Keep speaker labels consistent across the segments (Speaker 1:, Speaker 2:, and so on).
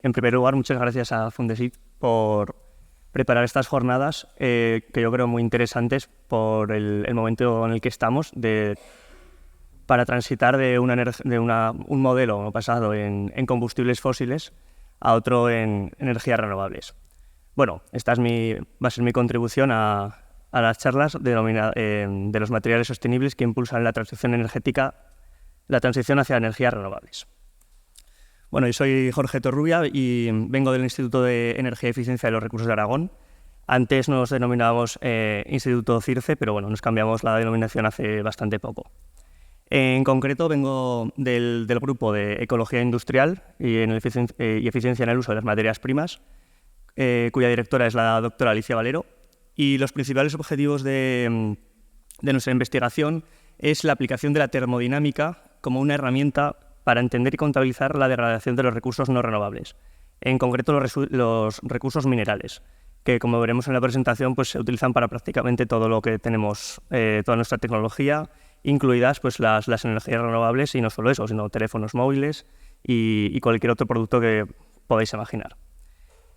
Speaker 1: En primer lugar, muchas gracias a Fundesit por preparar estas jornadas que yo creo muy interesantes por el momento en el que estamos para transitar de un modelo basado en combustibles fósiles a otro en energías renovables. Bueno, esta va a ser mi contribución a las charlas de los materiales sostenibles que impulsan la transición energética, la transición hacia energías renovables. Bueno, yo soy Jorge Torrubia y vengo del Instituto de Energía y Eficiencia de los Recursos de Aragón. Antes nos denominábamos Instituto CIRCE, pero bueno, nos cambiamos la denominación hace bastante poco. En concreto, vengo del grupo de Ecología Industrial y Eficiencia en el Uso de las Materias Primas, cuya directora es la doctora Alicia Valero, y los principales objetivos de nuestra investigación es la aplicación de la termodinámica como una herramienta para entender y contabilizar la degradación de los recursos no renovables, en concreto los recursos minerales, que como veremos en la presentación pues, se utilizan para prácticamente todo lo que tenemos, toda nuestra tecnología, incluidas pues, las energías renovables, y no solo eso, sino teléfonos móviles y cualquier otro producto que podáis imaginar.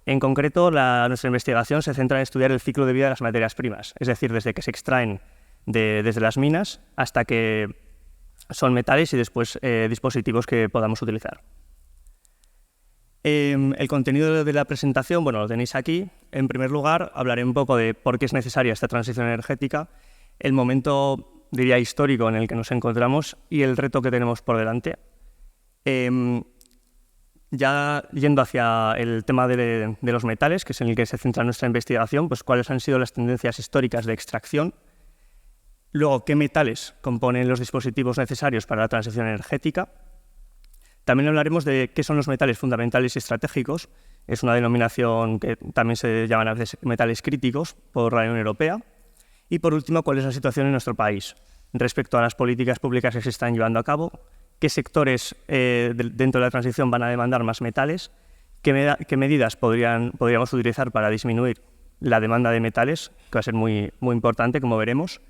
Speaker 1: En concreto, nuestra investigación se centra en estudiar el ciclo de vida de las materias primas, es decir, desde que se extraen desde las minas hasta que son metales y después dispositivos que podamos utilizar. El contenido de la presentación, bueno, lo tenéis aquí. En primer lugar, hablaré un poco de por qué es necesaria esta transición energética, el momento, diría, histórico en el que nos encontramos y el reto que tenemos por delante. Ya yendo hacia el tema de los metales, que es en el que se centra nuestra investigación, pues cuáles han sido las tendencias históricas de extracción. Luego, ¿qué metales componen los dispositivos necesarios para la transición energética? También hablaremos de qué son los metales fundamentales y estratégicos. Es una denominación que también se llaman a veces metales críticos por la Unión Europea. Y por último, ¿cuál es la situación en nuestro país respecto a las políticas públicas que se están llevando a cabo? ¿Qué sectores dentro de la transición van a demandar más metales? ¿Qué medidas podríamos utilizar para disminuir la demanda de metales? Que va a ser muy, muy importante, como veremos.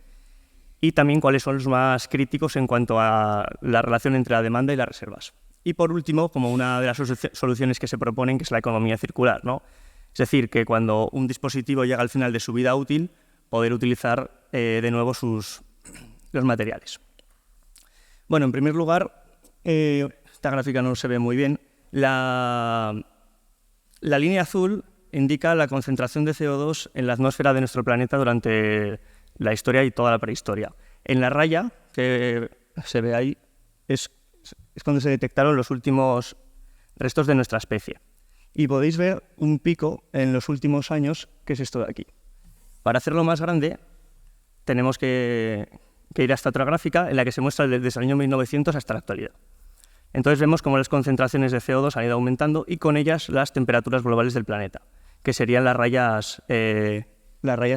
Speaker 1: Y también cuáles son los más críticos en cuanto a la relación entre la demanda y las reservas. Y por último, como una de las soluciones que se proponen, que es la economía circular, ¿no? Es decir, que cuando un dispositivo llega al final de su vida útil, poder utilizar de nuevo los materiales. Bueno, en primer lugar, esta gráfica no se ve muy bien. La línea azul indica la concentración de CO2 en la atmósfera de nuestro planeta durante la historia y toda la prehistoria. En la raya que se ve ahí es cuando se detectaron los últimos restos de nuestra especie. Y podéis ver un pico en los últimos años, que es esto de aquí. Para hacerlo más grande, tenemos que ir a esta otra gráfica en la que se muestra desde el año 1900 hasta la actualidad. Entonces vemos cómo las concentraciones de CO2 han ido aumentando y con ellas las temperaturas globales del planeta, que serían las rayas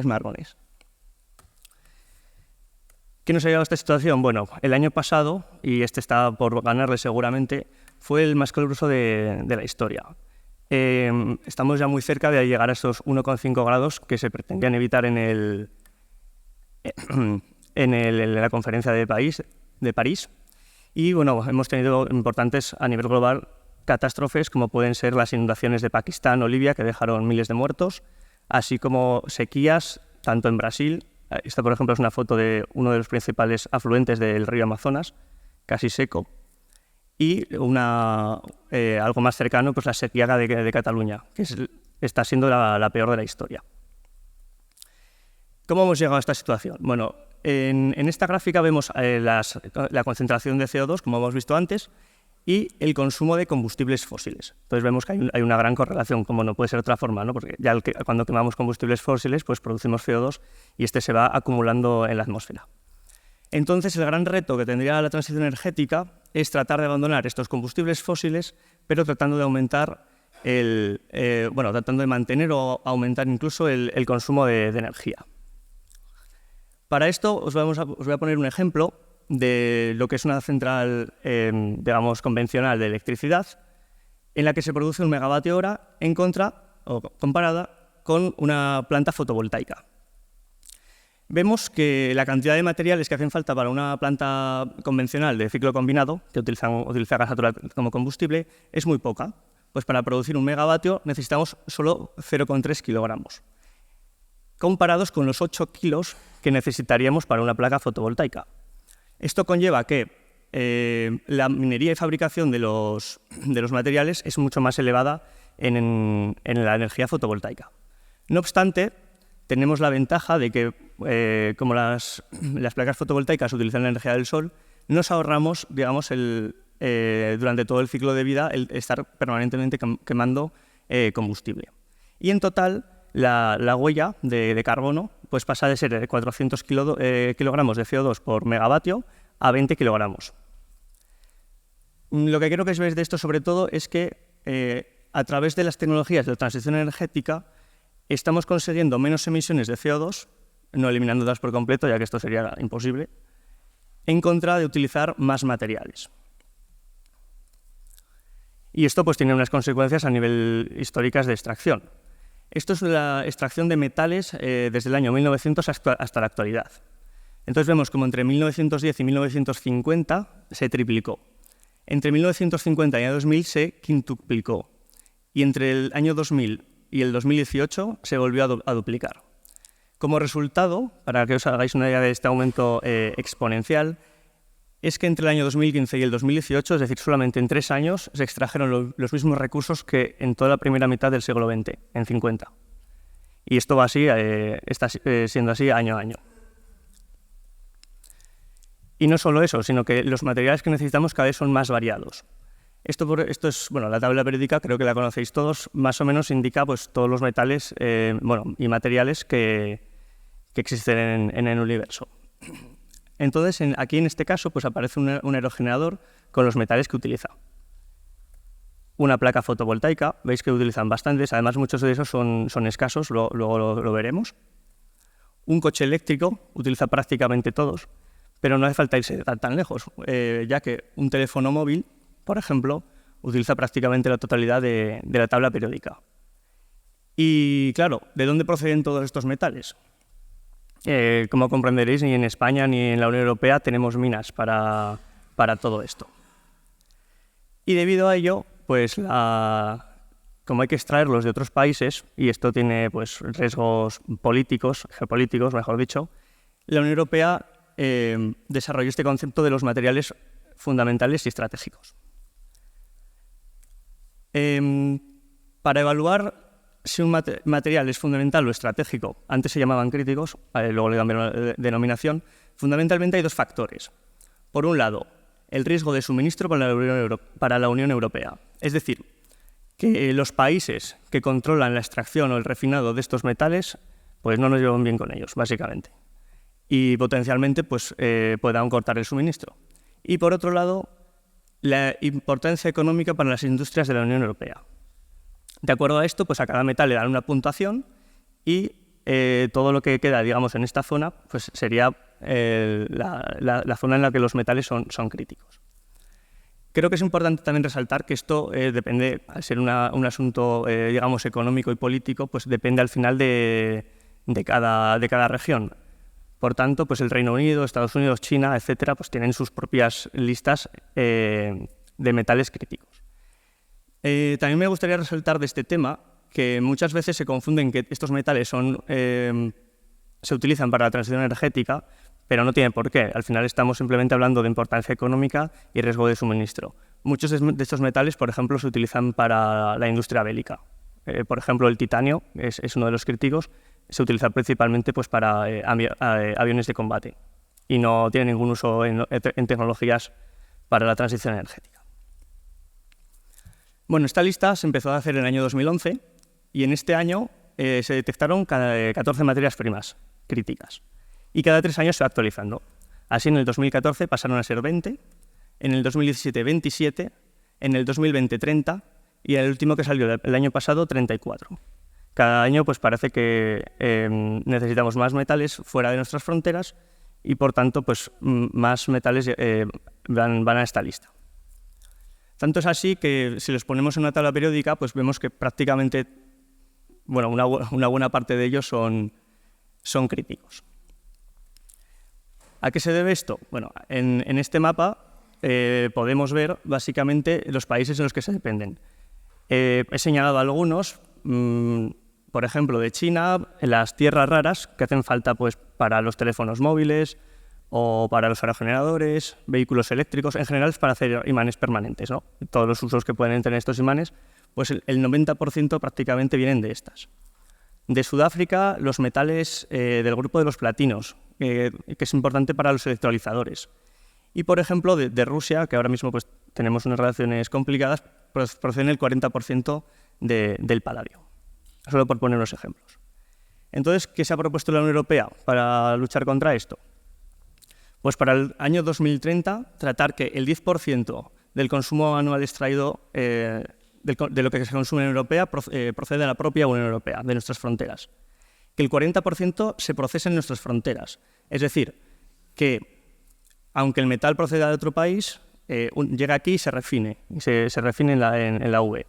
Speaker 1: marrones. ¿Qué nos ha llevado a esta situación? Bueno, el año pasado, y este está por ganarle seguramente, fue el más caluroso de la historia. Estamos ya muy cerca de llegar a esos 1,5 grados que se pretendían evitar en la conferencia de París. Y bueno, hemos tenido importantes a nivel global catástrofes como pueden ser las inundaciones de Pakistán o Libia, que dejaron miles de muertos, así como sequías, tanto en Brasil. Esta, por ejemplo, es una foto de uno de los principales afluentes del río Amazonas, casi seco. Y algo más cercano, pues la sequía de Cataluña, que está siendo la peor de la historia. ¿Cómo hemos llegado a esta situación? Bueno, en esta gráfica vemos la concentración de CO2, como hemos visto antes, y el consumo de combustibles fósiles. Entonces vemos que hay una gran correlación, como no puede ser de otra forma, ¿no? Porque ya cuando quemamos combustibles fósiles, pues producimos CO2 y este se va acumulando en la atmósfera. Entonces, el gran reto que tendría la transición energética es tratar de abandonar estos combustibles fósiles, pero tratando de aumentar tratando de mantener o aumentar incluso el consumo de energía. Para esto os voy a poner un ejemplo de lo que es una central, digamos, convencional de electricidad, en la que se produce 1 megavatio hora comparada con una planta fotovoltaica. Vemos que la cantidad de materiales que hacen falta para una planta convencional de ciclo combinado, que utiliza gas natural como combustible, es muy poca. pues para producir 1 megavatio necesitamos solo 0,3 kilogramos, comparados con los 8 kilos que necesitaríamos para una placa fotovoltaica. Esto conlleva que la minería y fabricación de los materiales es mucho más elevada en la energía fotovoltaica. No obstante, tenemos la ventaja de que, como las placas fotovoltaicas utilizan la energía del sol, nos ahorramos, digamos, durante todo el ciclo de vida el estar permanentemente quemando combustible. Y en total, la huella de carbono pues pasa de ser de 400 kilogramos de CO2 por megavatio a 20 kilogramos. Lo que creo que veis de esto, sobre todo, es que a través de las tecnologías de la transición energética estamos consiguiendo menos emisiones de CO2, no eliminándolas por completo, ya que esto sería imposible, en contra de utilizar más materiales. Y esto pues tiene unas consecuencias a nivel históricas de extracción. Esto es la extracción de metales desde el año 1900 hasta la actualidad. Entonces vemos como entre 1910 y 1950 se triplicó. Entre 1950 y el 2000 se quintuplicó. Y entre el año 2000 y el 2018 se volvió a duplicar. Como resultado, para que os hagáis una idea de este aumento exponencial, es que entre el año 2015 y el 2018, es decir, solamente en 3 años, se extrajeron los mismos recursos que en toda la primera mitad del siglo XX, en 50. Y esto va así, está siendo así año a año. Y no solo eso, sino que los materiales que necesitamos cada vez son más variados. Esto es, bueno, la tabla periódica, creo que la conocéis todos, más o menos indica pues, todos los metales y materiales que existen en el universo. Entonces, aquí en este caso pues, aparece un aerogenerador con los metales que utiliza. Una placa fotovoltaica, veis que utilizan bastantes, además muchos de esos son escasos, luego lo veremos. Un coche eléctrico utiliza prácticamente todos, pero no hace falta irse tan lejos, ya que un teléfono móvil, por ejemplo, utiliza prácticamente la totalidad de la tabla periódica. Y claro, ¿de dónde proceden todos estos metales? Como comprenderéis, ni en España ni en la Unión Europea tenemos minas para todo esto. Y debido a ello, pues como hay que extraerlos de otros países, y esto tiene pues, riesgos políticos, geopolíticos, mejor dicho, la Unión Europea desarrolló este concepto de los materiales fundamentales y estratégicos. Para evaluar si un material es fundamental o estratégico, antes se llamaban críticos, luego le cambiaron la denominación, fundamentalmente hay 2 factores. Por un lado, el riesgo de suministro para la Unión Europea, es decir, que los países que controlan la extracción o el refinado de estos metales pues no nos llevan bien con ellos, básicamente, y potencialmente pues, puedan cortar el suministro. Y por otro lado, la importancia económica para las industrias de la Unión Europea. De acuerdo a esto, pues a cada metal le dan una puntuación y todo lo que queda, digamos, en esta zona pues sería la zona en la que los metales son críticos. Creo que es importante también resaltar que esto depende, al ser un asunto, digamos, económico y político, pues depende al final de cada región. Por tanto, pues el Reino Unido, Estados Unidos, China, etcétera, pues tienen sus propias listas de metales críticos. También me gustaría resaltar de este tema que muchas veces se confunden que estos metales se utilizan para la transición energética, pero no tiene por qué. Al final estamos simplemente hablando de importancia económica y riesgo de suministro. Muchos de estos metales, por ejemplo, se utilizan para la industria bélica. Por ejemplo, el titanio es uno de los críticos, se utiliza principalmente pues, para aviones de combate y no tiene ningún uso en tecnologías para la transición energética. Bueno, esta lista se empezó a hacer en el año 2011 y en este año se detectaron 14 materias primas críticas y cada 3 años se va actualizando. Así en el 2014 pasaron a ser 20, en el 2017 27, en el 2020 30 y el último que salió el año pasado 34. Cada año pues parece que necesitamos más metales fuera de nuestras fronteras y por tanto pues, más metales van a esta lista. Tanto es así que si los ponemos en una tabla periódica, pues vemos que prácticamente, bueno, una buena parte de ellos son críticos. ¿A qué se debe esto? Bueno, en este mapa podemos ver básicamente los países en los que se dependen. He señalado algunos, por ejemplo, de China, las tierras raras que hacen falta pues, para los teléfonos móviles o para los aerogeneradores, vehículos eléctricos, en general es para hacer imanes permanentes, ¿no? Todos los usos que pueden tener estos imanes, pues el 90% prácticamente vienen de estas. De Sudáfrica, los metales del grupo de los platinos, que es importante para los electrolizadores. Y, por ejemplo, de Rusia, que ahora mismo pues, tenemos unas relaciones complicadas, proceden el 40% del paladio. Solo por poner unos ejemplos. Entonces, ¿qué se ha propuesto la Unión Europea para luchar contra esto? Pues para el año 2030, tratar que el 10% del consumo anual extraído de lo que se consume en Europea procede de la propia Unión Europea, de nuestras fronteras. Que el 40% se procese en nuestras fronteras. Es decir, que aunque el metal proceda de otro país, llega aquí y se refine en la UE.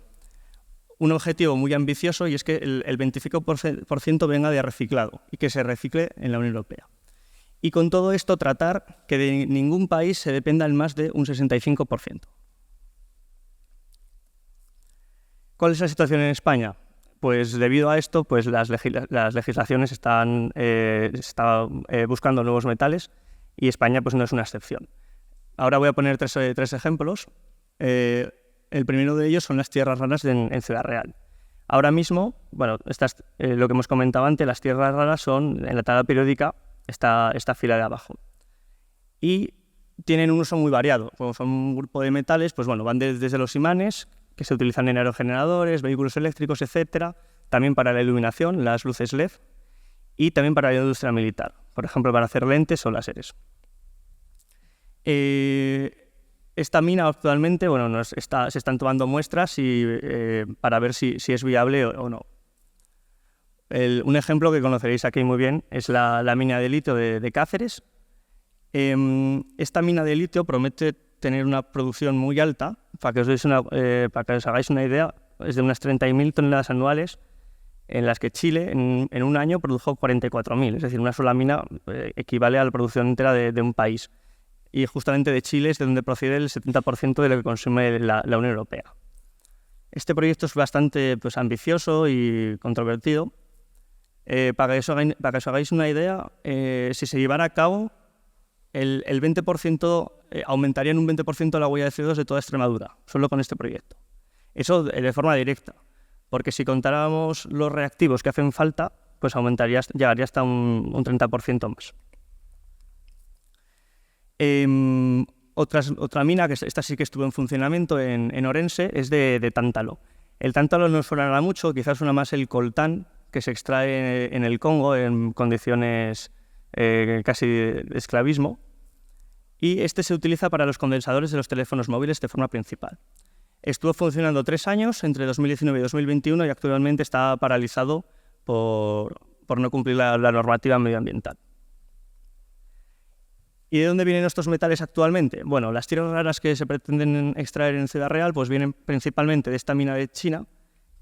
Speaker 1: Un objetivo muy ambicioso y es que el 25% venga de reciclado y que se recicle en la Unión Europea. Y con todo esto tratar que de ningún país se dependa en más de un 65%. ¿Cuál es la situación en España? Pues debido a esto, pues las legislaciones están buscando nuevos metales y España pues, no es una excepción. Ahora voy a poner tres ejemplos. El primero de ellos son las tierras raras en Ciudad Real. Ahora mismo, bueno, lo que hemos comentado antes, las tierras raras son en la tabla periódica esta fila de abajo. Y tienen un uso muy variado. Como son un grupo de metales, pues bueno, van desde los imanes, que se utilizan en aerogeneradores, vehículos eléctricos, etcétera, también para la iluminación, las luces LED, y también para la industria militar, por ejemplo, para hacer lentes o láseres. Esta mina actualmente, bueno, se están tomando muestras para ver si es viable o no. Un ejemplo que conoceréis aquí muy bien es la mina de litio de Cáceres. Esta mina de litio promete tener una producción muy alta. Para que os hagáis una idea, es de unas 30.000 toneladas anuales, en las que Chile en un año produjo 44.000. Es decir, una sola mina equivale a la producción entera de un país. Y justamente de Chile es de donde procede el 70% de lo que consume la Unión Europea. Este proyecto es bastante pues, ambicioso y controvertido. Para que os hagáis una idea, si se llevara a cabo, el 20% aumentaría en un 20% la huella de CO2 de toda Extremadura, solo con este proyecto. Eso de forma directa, porque si contáramos los reactivos que hacen falta, pues llegaría hasta un 30% más. Otra mina, que esta sí que estuvo en funcionamiento en Orense, es de tántalo. El tántalo no sonará mucho, quizás suena más el coltán, que se extrae en el Congo en condiciones casi de esclavismo, y este se utiliza para los condensadores de los teléfonos móviles de forma principal. Estuvo funcionando 3 años, entre 2019 y 2021, y actualmente está paralizado por no cumplir la normativa medioambiental. ¿Y de dónde vienen estos metales actualmente? Bueno, las tierras raras que se pretenden extraer en Ciudad Real pues vienen principalmente de esta mina de China,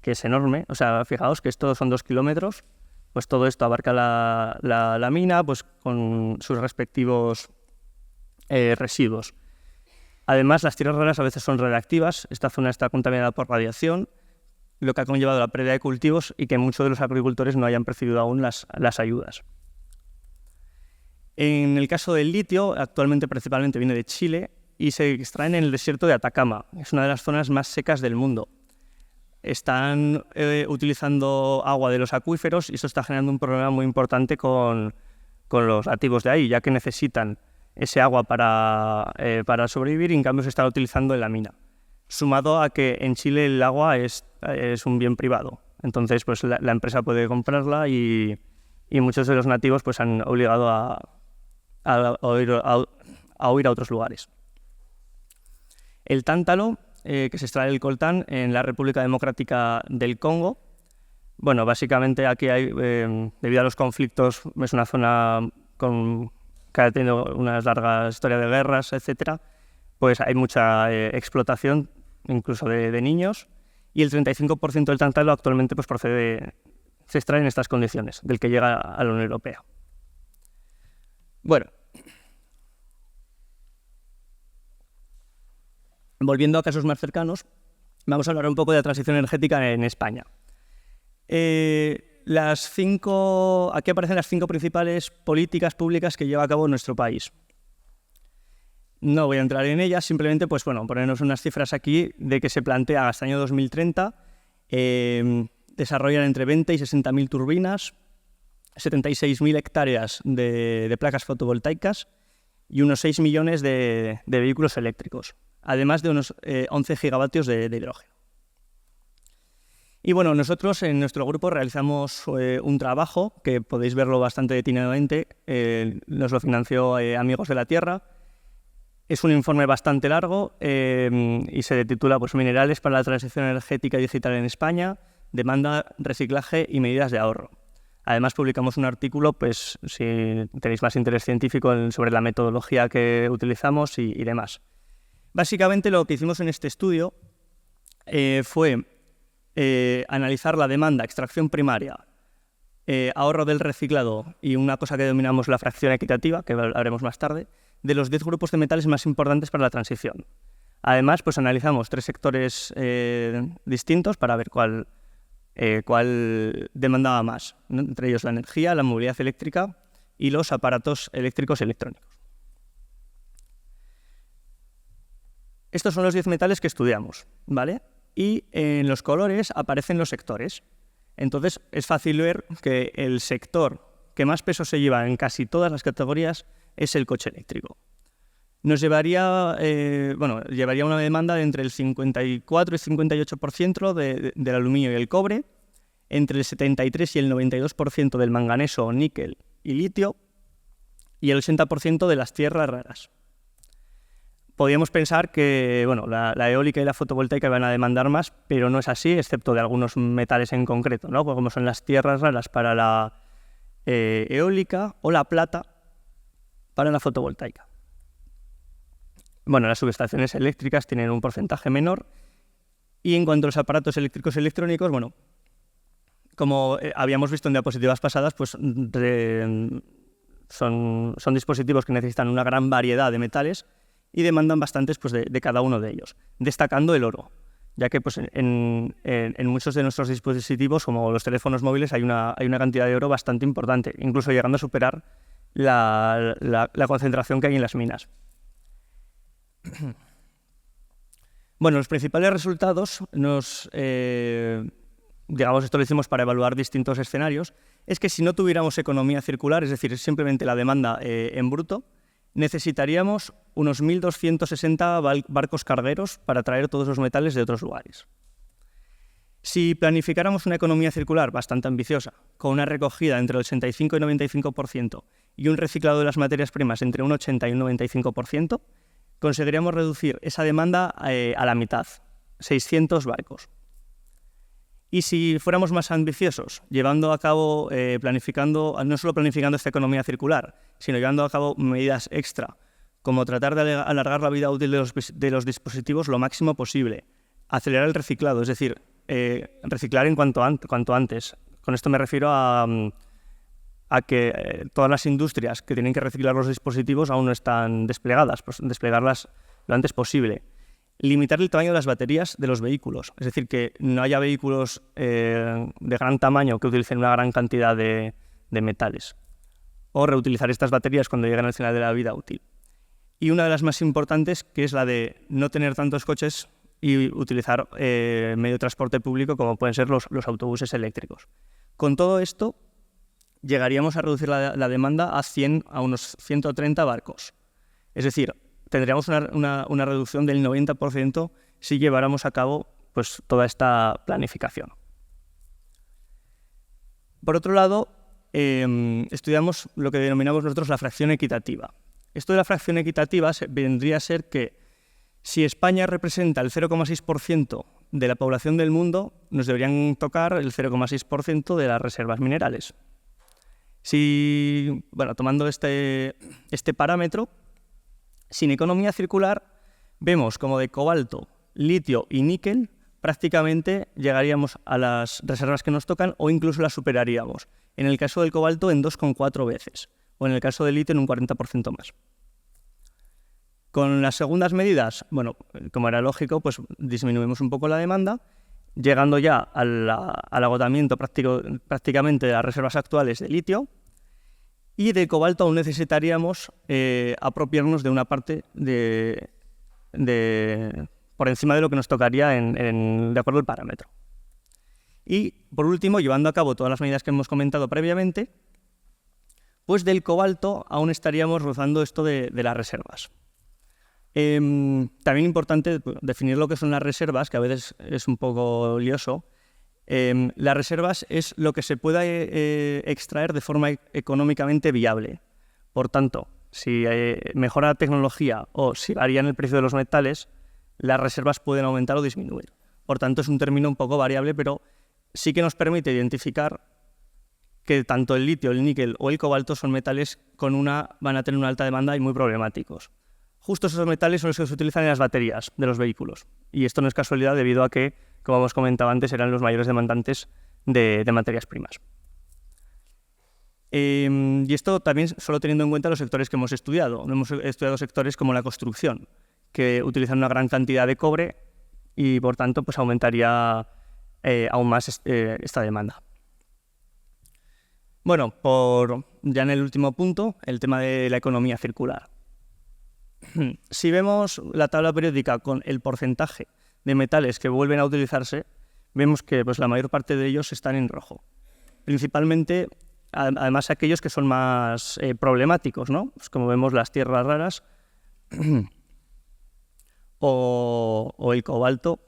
Speaker 1: que es enorme. O sea, fijaos que esto son 2 kilómetros, pues todo esto abarca la mina pues con sus respectivos residuos. Además, las tierras raras a veces son radiactivas. Esta zona está contaminada por radiación, lo que ha conllevado la pérdida de cultivos y que muchos de los agricultores no hayan percibido aún las ayudas. En el caso del litio, actualmente principalmente viene de Chile y se extraen en el desierto de Atacama. Es una de las zonas más secas del mundo. Están utilizando agua de los acuíferos y eso está generando un problema muy importante con los nativos de ahí, ya que necesitan ese agua para sobrevivir y en cambio se está utilizando en la mina. Sumado a que en Chile el agua es un bien privado. Entonces pues la empresa puede comprarla y muchos de los nativos pues han obligado a huir a otros lugares. El tántalo, que se extrae del coltán en la República Democrática del Congo. Bueno, básicamente aquí hay, debido a los conflictos, es una zona que ha tenido una larga historia de guerras, etcétera, pues hay mucha explotación, incluso de niños, y el 35% del tántalo actualmente pues se extrae en estas condiciones, del que llega a la Unión Europea. Bueno, volviendo a casos más cercanos, Vamos a hablar un poco de la transición energética en España. Aquí aparecen las 5 principales políticas públicas que lleva a cabo nuestro país. No voy a entrar en ellas, simplemente ponernos unas cifras aquí de que se plantea hasta el año 2030 desarrollar entre 20 y 60.000 turbinas, 76.000 hectáreas de placas fotovoltaicas y unos 6 millones de vehículos eléctricos, además de unos 11 gigavatios de hidrógeno. Y bueno, nosotros en nuestro grupo realizamos un trabajo que podéis verlo bastante detenidamente, nos lo financió Amigos de la Tierra. Es un informe bastante largo y se titula Minerales para la transición energética y digital en España, demanda, reciclaje y medidas de ahorro. Además publicamos un artículo, si tenéis más interés científico sobre la metodología que utilizamos y demás. Básicamente lo que hicimos en este estudio fue analizar la demanda, extracción primaria, ahorro del reciclado y una cosa que denominamos la fracción equitativa, que hablaremos más tarde, de los 10 grupos de metales más importantes para la transición. Además, analizamos 3 sectores distintos para ver cuál demandaba más, ¿no? Entre ellos la energía, la movilidad eléctrica y los aparatos eléctricos electrónicos. Estos son los 10 metales que estudiamos, ¿vale? Y en los colores aparecen los sectores. Entonces, es fácil ver que el sector que más peso se lleva en casi todas las categorías es el coche eléctrico. Nos llevaría una demanda de entre el 54 y 58% del aluminio y el cobre, entre el 73 y el 92% del manganeso, níquel y litio, y el 80% de las tierras raras. Podríamos pensar que la eólica y la fotovoltaica van a demandar más, pero no es así, excepto de algunos metales en concreto, ¿no? Como son las tierras raras para la eólica o la plata para la fotovoltaica. Las subestaciones eléctricas tienen un porcentaje menor y en cuanto a los aparatos eléctricos electrónicos, como habíamos visto en diapositivas pasadas, son dispositivos que necesitan una gran variedad de metales y demandan bastantes de cada uno de ellos, destacando el oro, ya que en muchos de nuestros dispositivos, como los teléfonos móviles, hay una cantidad de oro bastante importante, incluso llegando a superar la concentración que hay en las minas. Los principales resultados, esto lo hicimos para evaluar distintos escenarios, es que si no tuviéramos economía circular, es decir, simplemente la demanda en bruto, necesitaríamos unos 1.260 barcos cargueros para traer todos los metales de otros lugares. Si planificáramos una economía circular bastante ambiciosa, con una recogida entre el 85 y 95% y un reciclado de las materias primas entre un 80 y un 95%, conseguiríamos reducir esa demanda a la mitad, 600 barcos. Y si fuéramos más ambiciosos, llevando a cabo, no solo planificando esta economía circular, sino llevando a cabo medidas extra, como tratar de alargar la vida útil de los dispositivos lo máximo posible, acelerar el reciclado, es decir, reciclar en cuanto antes. Con esto me refiero a que todas las industrias que tienen que reciclar los dispositivos aún no están desplegadas, desplegarlas lo antes posible. Limitar el tamaño de las baterías de los vehículos, es decir, que no haya vehículos de gran tamaño que utilicen una gran cantidad de metales, o reutilizar estas baterías cuando lleguen al final de la vida útil. Y una de las más importantes, que es la de no tener tantos coches y utilizar medio de transporte público como pueden ser los autobuses eléctricos. Con todo esto, llegaríamos a reducir la demanda a unos 130 barcos. Es decir, tendríamos una reducción del 90% si lleváramos a cabo toda esta planificación. Por otro lado, estudiamos lo que denominamos nosotros la fracción equitativa. Esto de la fracción equitativa vendría a ser que si España representa el 0,6% de la población del mundo, nos deberían tocar el 0,6% de las reservas minerales. Tomando este parámetro, sin economía circular, vemos como de cobalto, litio y níquel prácticamente llegaríamos a las reservas que nos tocan o incluso las superaríamos. En el caso del cobalto en 2,4 veces o en el caso del litio en un 40% más. Con las segundas medidas, bueno, como era lógico, pues disminuimos un poco la demanda, llegando ya al agotamiento prácticamente de las reservas actuales de litio, y de cobalto aún necesitaríamos apropiarnos de una parte por encima de lo que nos tocaría de acuerdo al parámetro. Y, por último, llevando a cabo todas las medidas que hemos comentado previamente, pues del cobalto aún estaríamos rozando esto de las reservas. También importante definir lo que son las reservas, que a veces es un poco lioso. Las reservas es lo que se pueda extraer de forma económicamente viable. Por tanto, si mejora la tecnología o si varía en el precio de los metales, las reservas pueden aumentar o disminuir. Por tanto, es un término un poco variable, pero sí que nos permite identificar que tanto el litio, el níquel o el cobalto son metales van a tener una alta demanda y muy problemáticos. Justo esos metales son los que se utilizan en las baterías de los vehículos. Y esto no es casualidad debido a que, como hemos comentado antes, eran los mayores demandantes de materias primas. Y esto también solo teniendo en cuenta los sectores que hemos estudiado. Hemos estudiado sectores como la construcción, que utilizan una gran cantidad de cobre y, por tanto, pues aumentaría aún más esta demanda. Bueno, ya en el último punto, el tema de la economía circular. Si vemos la tabla periódica con el porcentaje de metales que vuelven a utilizarse, vemos que pues, la mayor parte de ellos están en rojo. Principalmente, además, aquellos que son más problemáticos, ¿no? Pues como vemos, las tierras raras o el cobalto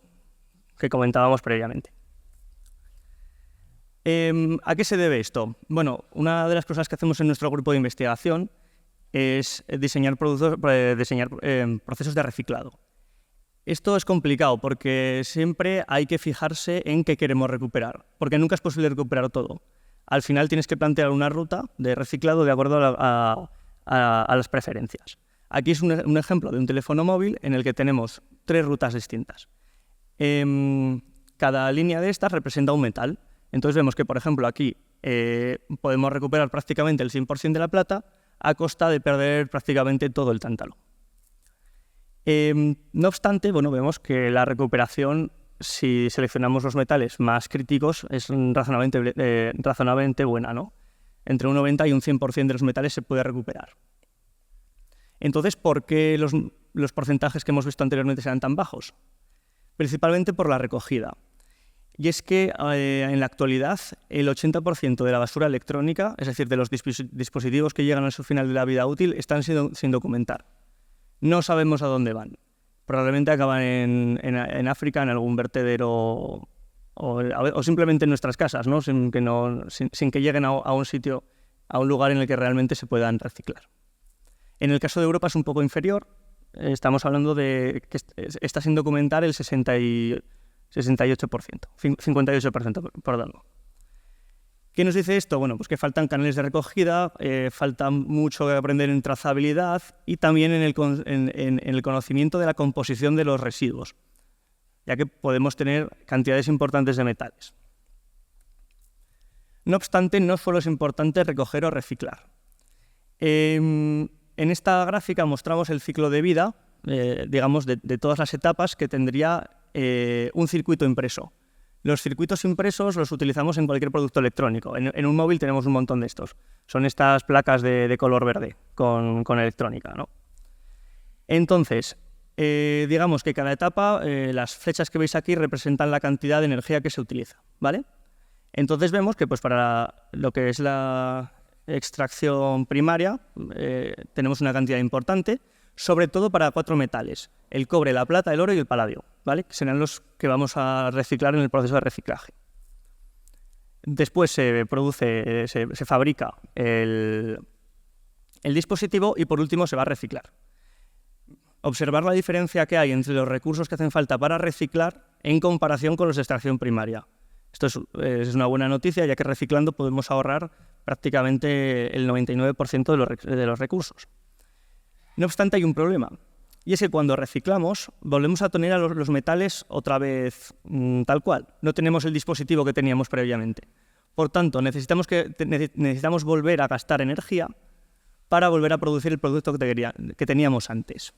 Speaker 1: que comentábamos previamente. ¿A qué se debe esto? Bueno, una de las cosas que hacemos en nuestro grupo de investigación es diseñar procesos de reciclado. Esto es complicado porque siempre hay que fijarse en qué queremos recuperar, porque nunca es posible recuperar todo. Al final tienes que plantear una ruta de reciclado de acuerdo a las preferencias. Aquí es un ejemplo de un teléfono móvil en el que tenemos 3 rutas distintas. Cada línea de estas representa un metal. Entonces vemos que, por ejemplo, aquí podemos recuperar prácticamente el 100% de la plata a costa de perder prácticamente todo el tántalo. No obstante, bueno, vemos que la recuperación, si seleccionamos los metales más críticos, es razonablemente buena, ¿no? Entre un 90 y un 100% de los metales se puede recuperar. Entonces, ¿por qué los porcentajes que hemos visto anteriormente serán tan bajos? Principalmente por la recogida. Y es que en la actualidad el 80% de la basura electrónica, es decir, de los dispositivos que llegan a su final de la vida útil, están sin documentar. No sabemos a dónde van. Probablemente acaban en África, en algún vertedero o simplemente en nuestras casas, ¿no? Sin que lleguen a un sitio, a un lugar en el que realmente se puedan reciclar. En el caso de Europa es un poco inferior. Estamos hablando de que está sin documentar el 68%, 58%, perdón. ¿Qué nos dice esto? Bueno, pues que faltan canales de recogida, falta mucho que aprender en trazabilidad y también en el conocimiento de la composición de los residuos, ya que podemos tener cantidades importantes de metales. No obstante, no solo es importante recoger o reciclar. En esta gráfica mostramos el ciclo de vida, digamos, de todas las etapas que tendría un circuito impreso. Los circuitos impresos los utilizamos en cualquier producto electrónico. En un móvil tenemos un montón de estos. Son estas placas de color verde con electrónica, ¿no? Entonces, digamos que cada etapa, las flechas que veis aquí representan la cantidad de energía que se utiliza, ¿vale? Entonces vemos que pues, para lo que es la extracción primaria tenemos una cantidad importante, sobre todo para 4 metales: el cobre, la plata, el oro y el paladio, ¿vale? Que serán los que vamos a reciclar en el proceso de reciclaje. Después se fabrica el dispositivo y por último se va a reciclar. Observar la diferencia que hay entre los recursos que hacen falta para reciclar en comparación con los de extracción primaria. Esto es una buena noticia, ya que reciclando podemos ahorrar prácticamente el 99% de los recursos. No obstante, hay un problema, y es que cuando reciclamos volvemos a tener a los metales otra vez tal cual. No tenemos el dispositivo que teníamos previamente. Por tanto, necesitamos volver a gastar energía para volver a producir el producto que teníamos antes.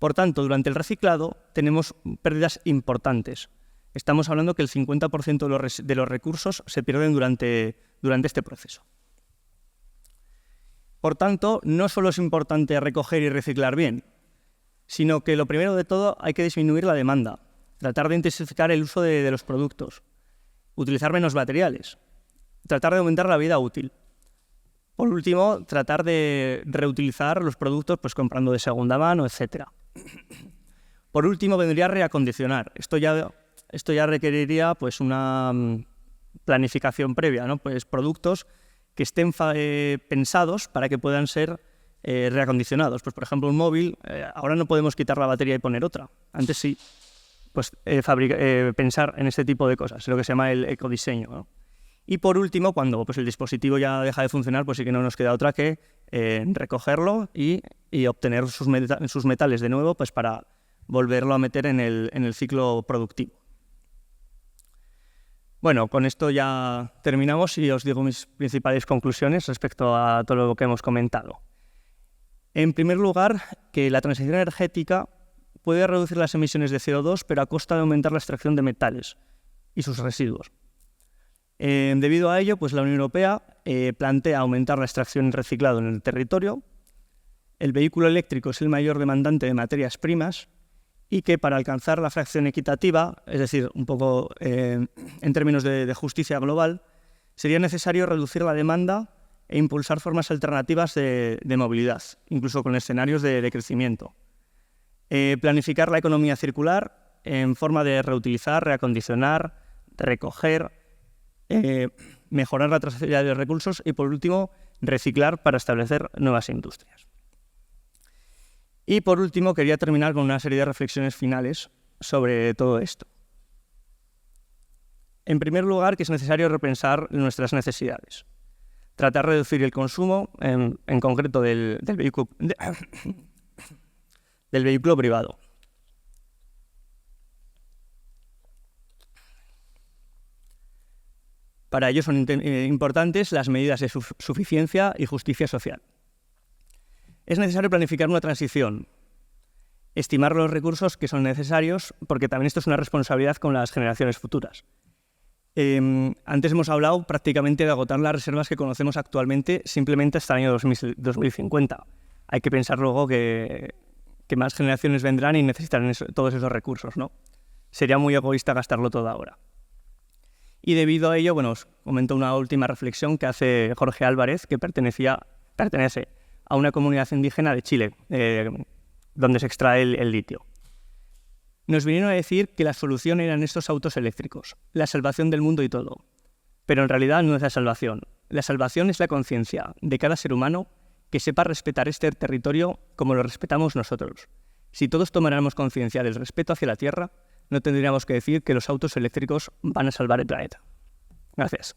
Speaker 1: Por tanto, durante el reciclado tenemos pérdidas importantes. Estamos hablando que el 50% de los recursos se pierden durante este proceso. Por tanto, no solo es importante recoger y reciclar bien, sino que lo primero de todo hay que disminuir la demanda, tratar de intensificar el uso de los productos, utilizar menos materiales, tratar de aumentar la vida útil. Por último, tratar de reutilizar los productos pues, comprando de segunda mano, etc. Por último, vendría a reacondicionar. Esto ya requeriría pues, una planificación previa, ¿no? Pues productos que estén pensados para que puedan ser reacondicionados. Pues, por ejemplo, un móvil, ahora no podemos quitar la batería y poner otra. Antes sí. Pues pensar en este tipo de cosas, lo que se llama el ecodiseño, ¿no? Y por último, cuando pues, el dispositivo ya deja de funcionar, pues sí que no nos queda otra que recogerlo y obtener sus metales de nuevo pues, para volverlo a meter en el ciclo productivo. Bueno, con esto ya terminamos y os digo mis principales conclusiones respecto a todo lo que hemos comentado. En primer lugar, que la transición energética puede reducir las emisiones de CO2, pero a costa de aumentar la extracción de metales y sus residuos. Debido a ello, pues la Unión Europea plantea aumentar la extracción y reciclado en el territorio. El vehículo eléctrico es el mayor demandante de materias primas y que para alcanzar la fracción equitativa, es decir, un poco en términos de justicia global, sería necesario reducir la demanda e impulsar formas alternativas de movilidad, incluso con escenarios de crecimiento. Planificar la economía circular en forma de reutilizar, reacondicionar, recoger, mejorar la trazabilidad de recursos y, por último, reciclar para establecer nuevas industrias. Y, por último, quería terminar con una serie de reflexiones finales sobre todo esto. En primer lugar, que es necesario repensar nuestras necesidades. Tratar de reducir el consumo, en concreto del vehículo privado. Para ello son importantes las medidas de suficiencia y justicia social. Es necesario planificar una transición, estimar los recursos que son necesarios, porque también esto es una responsabilidad con las generaciones futuras. Antes hemos hablado prácticamente de agotar las reservas que conocemos actualmente simplemente hasta el año 2050. Hay que pensar luego que más generaciones vendrán y necesitarán todos esos recursos, ¿no? Sería muy egoísta gastarlo todo ahora. Y debido a ello, bueno, os comento una última reflexión que hace Jorge Álvarez, que pertenece a una comunidad indígena de Chile, donde se extrae el litio. Nos vinieron a decir que la solución eran estos autos eléctricos, la salvación del mundo y todo. Pero en realidad no es la salvación. La salvación es la conciencia de cada ser humano que sepa respetar este territorio como lo respetamos nosotros. Si todos tomáramos conciencia del respeto hacia la tierra, no tendríamos que decir que los autos eléctricos van a salvar el planeta. Gracias.